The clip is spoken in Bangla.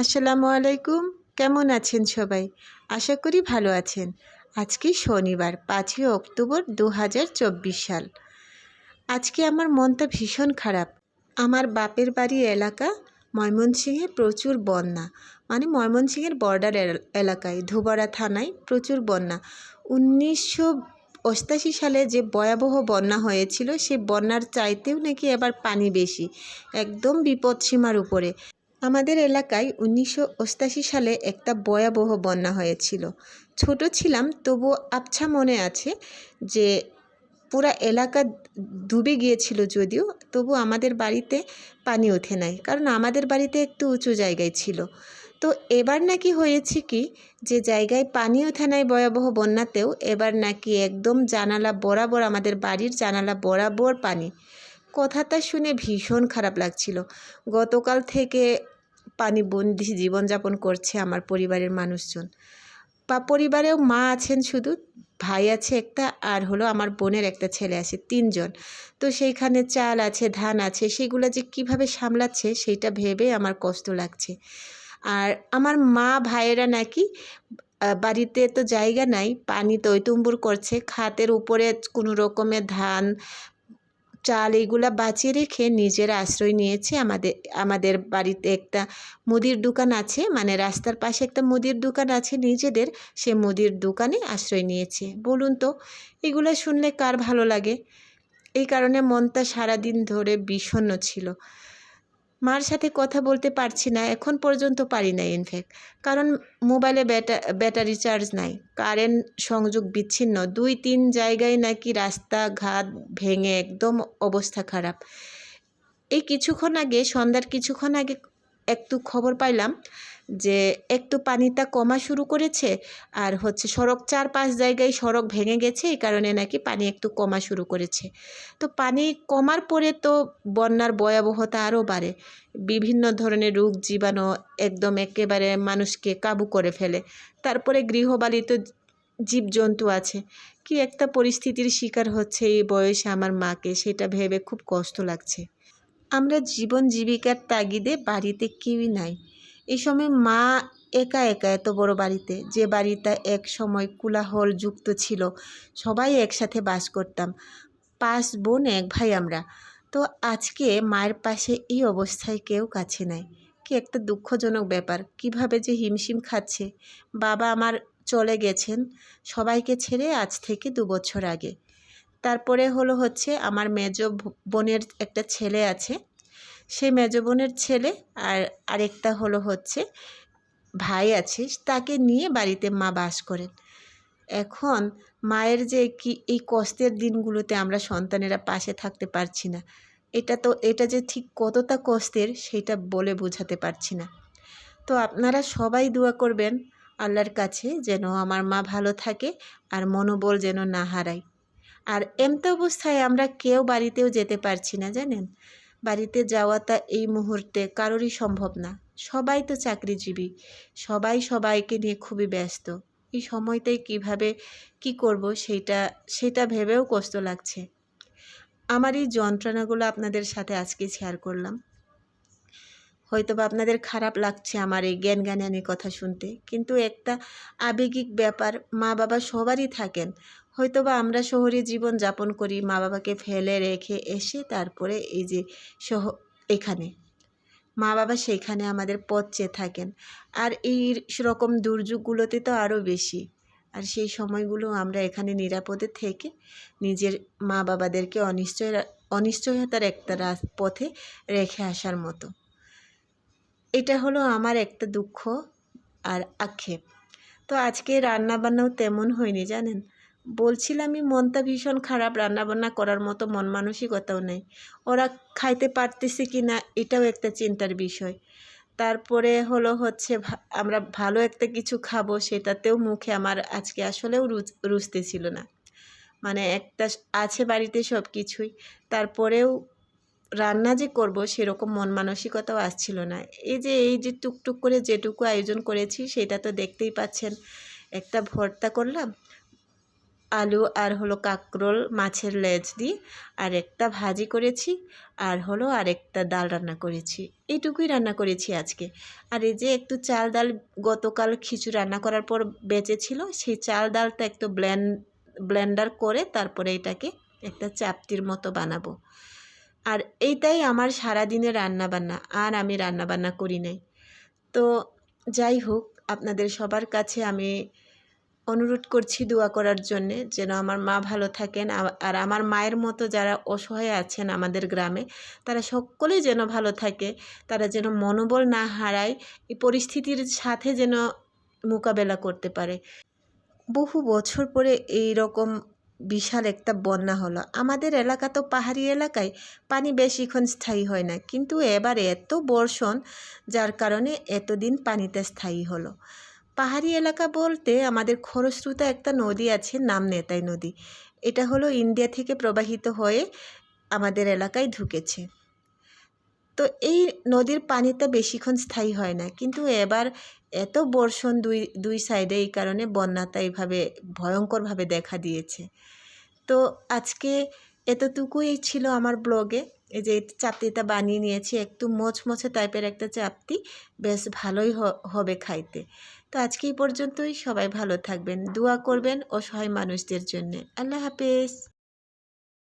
আসসালামু আলাইকুম। কেমন আছেন সবাই? আশা করি ভালো আছেন। আজকে শনিবার ৫ই অক্টোবর ২০২৪ সাল। আজকে আমার মনটা ভীষণ খারাপ। আমার বাপের বাড়ি এলাকা ময়মনসিংহে প্রচুর বন্যা। মানে ময়মনসিংহের বর্ডার এলাকায় ধুবড়া থানায় প্রচুর বন্যা। ১৯৮৮ সালে যে ভয়াবহ বন্যা হয়েছিল সে বন্যার চাইতেও নাকি এবার পানি বেশি, একদম বিপদসীমার উপরে। আমাদের এলাকায় ১৯৮৮ সালে একটা ভয়াবহ বন্যা হয়েছিল। ছোট ছিলাম, তবুও আবছা মনে আছে যে পুরা এলাকা ডুবে গিয়েছিল যদিও, তবু আমাদের বাড়িতে পানি ওঠে নাই, কারণ আমাদের বাড়িতে একটু উঁচু জায়গায় ছিল। তো এবার নাকি হয়েছে কি, যে জায়গায় পানি ওঠে নাই ভয়াবহ বন্যাতেও, এবার নাকি একদম জানালা বরাবর, আমাদের বাড়ির জানালা বরাবর পানি। কথাটা শুনে ভীষণ খারাপ লাগছিল। গতকাল থেকে পানিবন্দি জীবনযাপন করছে আমার পরিবারের মানুষজন। বা পরিবারেও মা আছেন শুধু, ভাই আছে একটা, আর হলো আমার বোনের একটা ছেলে আছে, ৩ জন। তো সেইখানে চাল আছে, ধান আছে, সেগুলো যে কিভাবে সামলাচ্ছে সেইটা ভেবে আমার কষ্ট লাগছে। আর আমার মা ভাইয়েরা নাকি বাড়িতে তো জায়গা নাই, পানি টইটুম্বুর করছে, খাতের উপরে কোনো রকমের ধান চাল এইগুলা বাঁচিয়ে রেখে নিজেরা আশ্রয় নিয়েছে। আমাদের বাড়িতে একটা মুদির দোকান আছে, মানে রাস্তার পাশে একটা মুদির দোকান আছে নিজেদের, সে মুদির দোকানে আশ্রয় নিয়েছে। বলুন তো, এগুলো শুনলে কার ভালো লাগে? এই কারণে মনটা সারাদিন ধরে বিষণ্ণ ছিল। মার সাথে কথা বলতে পারছি না, এখন পর্যন্ত পারি না ইনফ্যাক্ট, কারণ মোবাইলে ব্যাটারি চার্জ নাই, কারেন্ট সংযোগ বিচ্ছিন্ন, ২-৩ জায়গায় নাকি রাস্তাঘাট ভেঙে একদম অবস্থা খারাপ। এই কিছুক্ষণ আগে, সন্ধ্যার কিছুক্ষণ আগে একটু খবর পাইলাম যে একটু পানিটা কমা শুরু করেছে, আর হচ্ছে সড়ক ৪-৫ জায়গায় সড়ক ভেঙে গেছে, এই কারণে নাকি পানি একটু কমা শুরু করেছে। তো পানি কমার পরে তো বন্যার ভয়াবহতা আরও বাড়ে। বিভিন্ন ধরনের রোগ জীবাণু একদম একেবারে মানুষকে কাবু করে ফেলে। তারপরে গৃহপালিত জীবজন্তু আছে। কি একটা পরিস্থিতির শিকার হচ্ছে এই বয়সে আমার মাকে, সেটা ভেবে খুব কষ্ট লাগছে। আমরা জীবন জীবিকার তাগিদে বাড়িতে কেউই নাই। এই সময় মা একা একা এত বড় বাড়িতে, যে বাড়িটা এক সময় কোলাহল যুক্ত ছিল, সবাই একসাথে বাস করতাম, ৫ বোন ১ ভাই আমরা। তো আজকে মায়ের পাশে এই অবস্থায় কেউ কাছে নাই। কি একটা দুঃখজনক ব্যাপার, কিভাবে যে হিমশিম খাচ্ছে। বাবা আমার চলে গেছেন সবাইকে ছেড়ে আজ থেকে ২ বছর আগে। তারপরে হলো হচ্ছে আমার মেজো বোনের একটা ছেলে আছে, সেই মেজো বোনের ছেলে, আর আরেকটা হলো হচ্ছে ভাই আছে, তাকে নিয়ে বাড়িতে মা বাস করেন। এখন মায়ের যে কি এই কষ্টের দিনগুলোতে আমরা সন্তানেরা পাশে থাকতে পারছি না, এটা যে ঠিক কতটা কষ্টের সেটা বলে বোঝাতে পারছি না। তো আপনারা সবাই দোয়া করবেন আল্লাহর কাছে যেন আমার মা ভালো থাকে আর মনোবল যেন না হারায়। আর এমতা অবস্থায় আমরা কেউ বাড়িতেও যেতে পারছি না, জানেন। বাড়িতে যাওয়াটা এই মুহূর্তে কারোরই সম্ভব না। সবাই তো চাকরিজীবী, সবাই সবাইকে নিয়ে খুবই ব্যস্ত। এই সময়টাই কিভাবে কি করব সেটা ভেবেও কষ্ট লাগছে। আমার এই যন্ত্রণাগুলো আপনাদের সাথে আজকে শেয়ার করলাম। হয়তোবা আপনাদের খারাপ লাগছে আমার এই জ্ঞানী কথা শুনতে, কিন্তু একটা আবেগিক ব্যাপার। মা বাবা সবারই থাকেন, হয়তোবা আমরা শহরে জীবন যাপন করি, মা বাবাকে ফেলে রেখে এসে তারপরে এই যে এখানে মা বাবা সেইখানে আমাদের পথ চেয়ে থাকেন। আর এই রকম দুর্যোগগুলোতে তো আরও বেশি। আর সেই সময়গুলো আমরা এখানে নিরাপদে থেকে নিজের মা বাবাদেরকে অনিশ্চয়তার একটা পথে রেখে আসার মতো। এটা হলো আমার একটা দুঃখ আর আক্ষেপ। তো আজকে রান্নাবান্নাও তেমন হয়নি, জানেন। বলছিলামই মনটা ভীষণ খারাপ, রান্নাবান্না করার মতো মন মানসিকতাও নেই। ওরা খাইতে পারতেছে কি না এটাও একটা চিন্তার বিষয়। তারপরে হলো হচ্ছে আমরা ভালো একটা কিছু খাবো, সেটাতেও মুখে আমার আজকে আসলেও রুচতেছিল না। মানে একটা আছে বাড়িতে সব কিছুই, তারপরেও রান্না যে করব সেরকম মন মানসিকতাও আসছিল না। এই যে টুকটুক করে যেটুকু আয়োজন করেছি সেটা তো দেখতেই পাচ্ছেন। একটা ভর্তা করলাম, আলু আর হলো কাঁকরোল মাছের লেজ দিয়ে আর একটা ভাজি করেছি আর হলো আরেকটা ডাল রান্না করেছি। এইটুকুই রান্না করেছি আজকে। আর এই যে একটু চাল ডাল গতকাল খিচুড়ি রান্না করার পর বেঁচে ছিল, সেই চাল ডালটা একটু ব্লেন্ডার করে তারপরে এটাকে একটা চাপটির মতো বানাবো। আর এইটাই আমার সারাদিনের রান্নাবান্না, আর আমি রান্নাবান্না করি নাই। তো যাই হোক, আপনাদের সবার কাছে আমি অনুরোধ করছি দোয়া করার জন্যে, যেন আমার মা ভালো থাকেন। আর আমার মায়ের মতো যারা অসহায় আছেন আমাদের গ্রামে, তারা সকলেই যেন ভালো থাকে, তারা যেন মনোবল না হারায়, এই পরিস্থিতির সাথে যেন মোকাবেলা করতে পারে। বহু বছর পরে এই রকম বিশাল একটা বন্যা হলো। আমাদের এলাকা তো পাহাড়ি এলাকায়, পানি বেশিক্ষণ স্থায়ী হয় না, কিন্তু এবার এত বর্ষণ যার কারণে এতদিন পানিতে স্থায়ী হলো। পাহাড়ি এলাকা বলতে আমাদের খরস্রোতা একটা নদী আছে, নাম নেতাই নদী। এটা হলো ইন্ডিয়া থেকে প্রবাহিত হয়ে আমাদের এলাকায় ঢুকেছে। তো এই নদীর পানিটা বেশিক্ষণ স্থায়ী হয় না, কিন্তু এবার এত বর্ষণ দুই সাইডে, এই কারণে বন্যাটা এইভাবে ভয়ঙ্করভাবে দেখা দিয়েছে। তো আজকে এতটুকুই ছিল আমার ব্লগে। এই যে চাপটিটা বানিয়ে নিয়েছি, একটু মচমচে টাইপের একটা চাপটি, বেশ ভালোই হবে খাইতে। তো আজকে এই পর্যন্তই। সবাই ভালো থাকবেন, দোয়া করবেন অসহায় মানুষদের জন্যে। আল্লাহ হাফেজ।